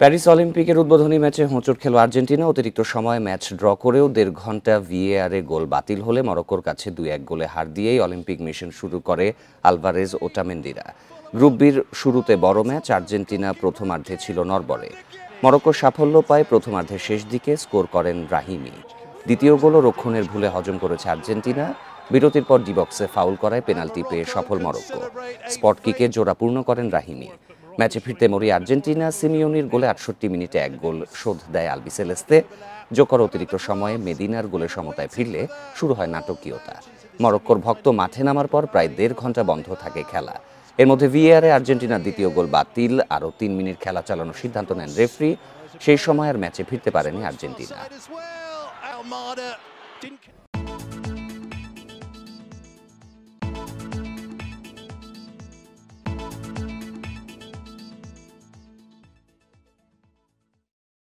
Paris অলিম্পিকের উদ্বোধনী ম্যাচে হোঁচট খেল আর্জেন্টিনা। অতিরিক্ত সময়ে ম্যাচ ড্র করেও ১.৫ ঘন্টা ভিএআরে গোল বাতিল হলে মরক্কোর কাছে ২-১ গোলে হার দিয়েই অলিম্পিক মিশন শুরু করে আলভারেজ ওটামেন্ডিরা। গ্রুপ বির শুরুতে বড় ম্যাচ। আর্জেন্টিনা প্রথমার্ধে ছিল নড়বড়ে। মরক্কো সাফল্য পায় প্রথমার্ধের শেষ দিকে, স্কোর করেন রাহিমি। দ্বিতীয় গোলও রক্ষণের ভুলে হজম করেছে আর্জেন্টিনা। বিরতির পর ডি বক্সে ফাউল করায় পেনাল্টি পেয়ে সফল মরক্কো। স্পট কিকে জোড়া পূর্ণ করেন রাহিমি। ম্যাচে ফিরতে মরি আর্জেন্টিনা। সিমিওনির গোলে ৬৮ মিনিটে ১ গোল শোধ দেয় আলবিসেলেস্তে। জোকার অতিরিক্ত সময়ে মেদিনার গোলের সমতায় ফিরলে শুরু হয় নাটকীয়তা। মরক্কোর ভক্ত মাঠে নামার পর প্রায় ১.৫ ঘন্টা বন্ধ থাকে খেলা। এর মধ্যে ভিএআরে আর্জেন্টিনার দ্বিতীয় গোল বাতিল। আরও ৩ মিনিট খেলা চালানোর সিদ্ধান্ত নেন রেফরি। সেই সময় আর ম্যাচে ফিরতে পারেনি আর্জেন্টিনা।